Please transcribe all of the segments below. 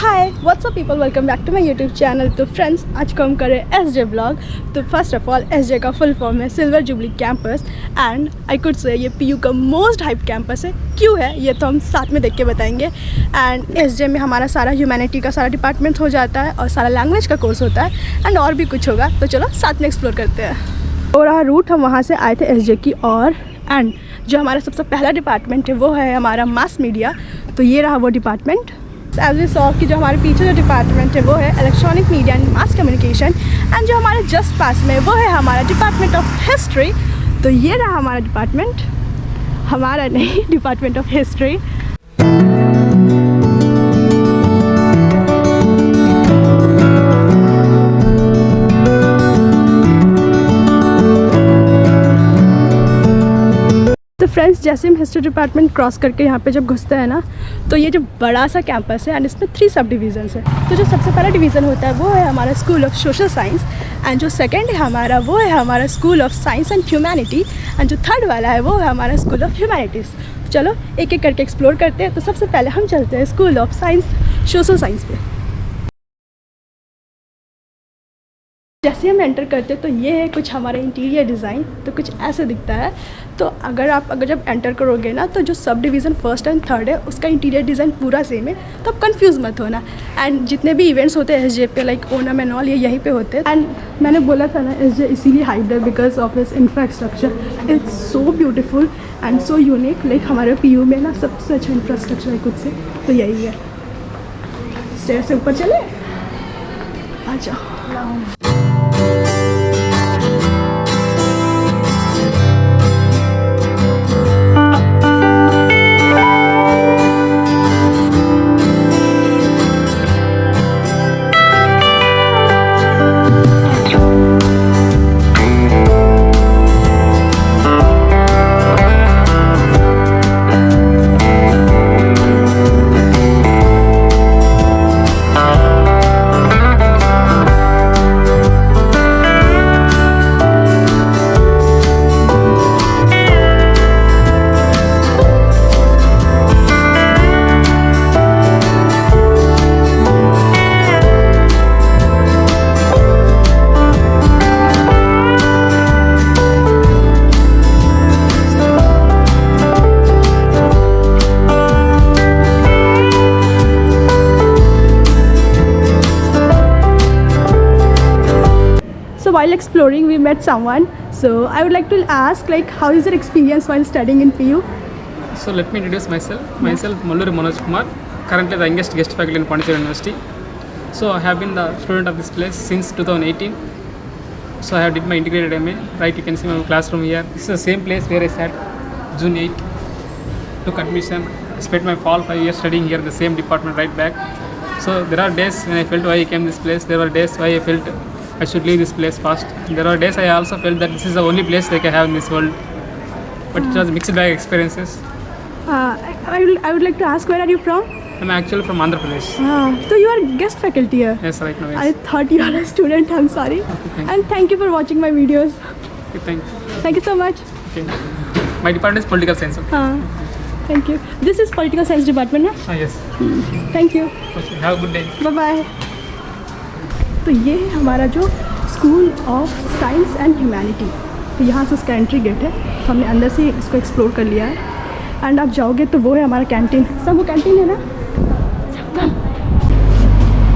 Hi what's up people, welcome back to my YouTube channel. तो friends, आज को हम करें एसजे ब्लॉग। तो फर्स्ट ऑफ ऑल, एसजे का फुल फॉर्म है silver jubilee campus and I could say ये पीयू का मोस्ट हाइप कैंपस है। क्यों है ये तो हम साथ में देख के बताएंगे। एंड एसजे में हमारा सारा ह्यूमैनिटी का सारा डिपार्टमेंट हो जाता है और सारा लैंग्वेज का कोर्स होता है एंड और भी कुछ होगा। तो चलो साथ में एक्सप्लोर करते हैं। और रहा रूट, हम वहाँ से आए थे एसजे की और एंड जो हमारा सबसे पहला डिपार्टमेंट है वो है हमारा मास मीडिया। तो ये रहा वो डिपार्टमेंट। एज वी सॉ कि जो हमारे पीछे जो डिपार्टमेंट है वो है electronic media and mass communication and जो हमारे जस्ट पास में वो है हमारा डिपार्टमेंट ऑफ हिस्ट्री। तो ये रहा हमारा डिपार्टमेंट, हमारा नहीं, डिपार्टमेंट ऑफ हिस्ट्री। तो फ्रेंड्स, जैसे हम हिस्ट्री डिपार्टमेंट क्रॉस करके यहाँ पे जब घुसते हैं ना, तो ये जो बड़ा सा कैंपस है एंड इसमें 3 सब डिवीज़न्स है। तो जो सबसे पहला डिवीज़न होता है वो है हमारा school of social science and जो सेकंड है हमारा वो है हमारा school of science and humanity and जो थर्ड वाला है वो है हमारा स्कूल ऑफ ह्यूमैनिटीज़। तो चलो एक एक करके एक्सप्लोर करते हैं। तो सबसे पहले हम चलते हैं school of science social science पे। जैसे हम एंटर करते हैं तो ये है कुछ हमारा इंटीरियर डिज़ाइन। तो कुछ ऐसे दिखता है। तो अगर जब एंटर करोगे ना, तो जो sub division first and third है उसका इंटीरियर डिज़ाइन पूरा सेम है, तो आप कंफ्यूज मत होना। एंड जितने भी इवेंट्स होते हैं एसजे पे, लाइक ओनम एंड ऑल, ये यहीं पे होते हैं। एंड मैंने बोला था ना, एसजे इसीलिए हाइड है because of its infrastructure. It's so beautiful and so unique. Like हमारे पीयू में ना सबसे अच्छा इंफ्रास्ट्रक्चर है कुछ से, तो यही है। स्टेयर से ऊपर चले, आ जाओ। While exploring, we met someone. So I would like to ask, like, how is your experience while studying in PU? So let me introduce myself. Myself, Malluri Manoj Kumar. Currently the youngest guest faculty in Pondicherry University. So I have been the student of this place since 2018. So I have did my integrated MA. Right, you can see my classroom here. This is the same place where I sat June 8. Took admission. I spent my fall 5 years studying here in the same department right back. So there are days when I felt why I came this place. There were days why I felt I should leave this place fast. There are days I also felt that this is the only place like I have in this world. But it was mixed bag experiences. I would like to ask, where are you from? I'm actually from Andhra Pradesh. So you are guest faculty here? Yes, right now. Yes. I thought you are a student. I'm sorry. Okay, and thank you for watching my videos. Okay, thank you. Thank you so much. Okay. My department is political science. Thank you. This is political science department, na? Yes. Thank you. Okay. Have a good day. Bye bye. तो ये है हमारा जो school of science and humanity. तो यहाँ से इसका entry gate है, तो हमने अंदर से इसको एक्सप्लोर कर लिया है। एंड आप जाओगे तो वो है हमारा कैंटीन। सब वो कैंटीन है ना।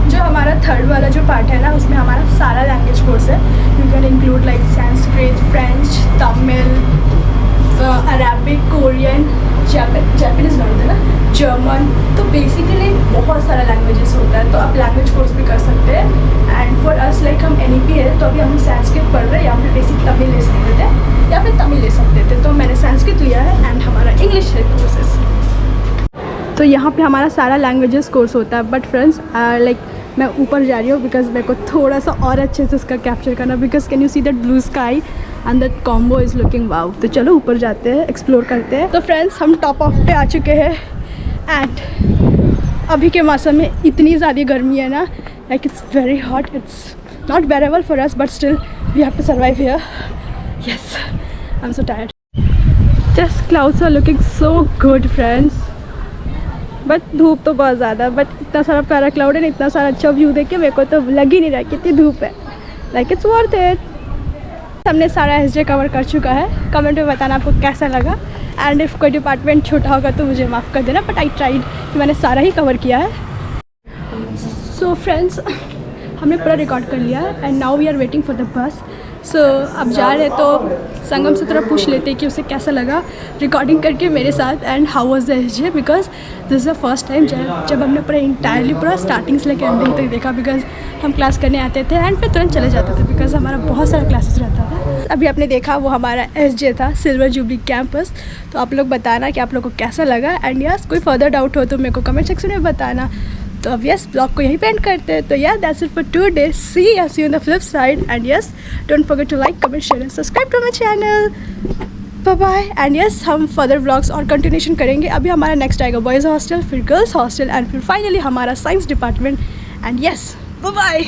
जो हमारा थर्ड वाला जो पार्ट है ना, उसमें हमारा सारा लैंग्वेज कोर्स है। You can include like Sanskrit, French, Tamil, Arabic, Korean, Japanese होता है ना, जर्मन। तो बेसिकली बहुत सारा लैंग्वेजेस होता है, तो आप लैंग्वेज कोर्स भी कर सकते हैं। एंड फॉर अस, लाइक हम NEP है, तो अभी हम संस्कृत पढ़ रहे हैं, या फिर बेसिक तमिल ले सकते थे या फिर तमिल ले सकते थे। तो मैंने संस्कृत लिया है एंड हमारा इंग्लिश है कोर्सेस। तो यहाँ पे हमारा सारा लैंग्वेजेस कोर्स होता है। बट फ्रेंड्स, लाइक मैं ऊपर जा रही हूँ बिकॉज मेरे को थोड़ा सा और अच्छे से इसका कैप्चर करना, because can you see that blue sky and that combo is looking wow. तो चलो ऊपर जाते हैं, एक्सप्लोर करते हैं। तो फ्रेंड्स, हम टॉप ऑफ पे आ चुके हैं एंड अभी के मौसम में इतनी ज़्यादा गर्मी है ना, like it's very hot. It's not bearable for us, but still we have to survive here. Yes, I am so tired. Just clouds are looking so good, friends. But धूप तो बहुत ज़्यादा, बट इतना सारा प्यारा क्लाउड है, इतना सारा अच्छा व्यू देख के मेरे को तो लग ही नहीं रहा कितनी धूप है। Like it's worth it. हमने सारा एसजे कवर कर चुका है। कमेंट में बताना आपको कैसा लगा, एंड इफ़ कोई डिपार्टमेंट छोटा होगा तो मुझे माफ़ कर देना, बट आई ट्राइड कि मैंने सारा ही कवर किया है। सो फ्रेंड्स, हमने पूरा रिकॉर्ड कर लिया है and now we are waiting for the bus. So अब जा रहे तो संगम से थोड़ा पूछ लेते कि उसे कैसा लगा रिकॉर्डिंग करके मेरे साथ, and how was the SJ, because this is the first time जब हमने पूरा इंटायरली पूरा स्टार्टिंग से लेकर एंडिंग तक देखा, बिकॉज हम क्लास करने आते थे एंड फिर तुरंत चले जाते थे बिकॉज हमारा बहुत सारा क्लासेस रहता था। अभी आपने देखा वो हमारा एसजे था, सिल्वर जुबली कैंपस। तो आप लोग बताना कि आप लोग को कैसा लगा, एंड यस कोई फर्दर डाउट हो तो मेरे को कमेंट सेक्शन में बताना। तो अब यस ब्लॉग को यहीं पे एंड करते हैं। तो यार that's it for today, see you in the flip side, and yes don't forget to like, comment, share and subscribe to my channel. Bye bye. And yes हम फर्दर व्लॉग्स और continuation करेंगे। अभी हमारा next आएगा boys hostel, फिर girls hostel, and फिर finally हमारा science department. And yes bye bye.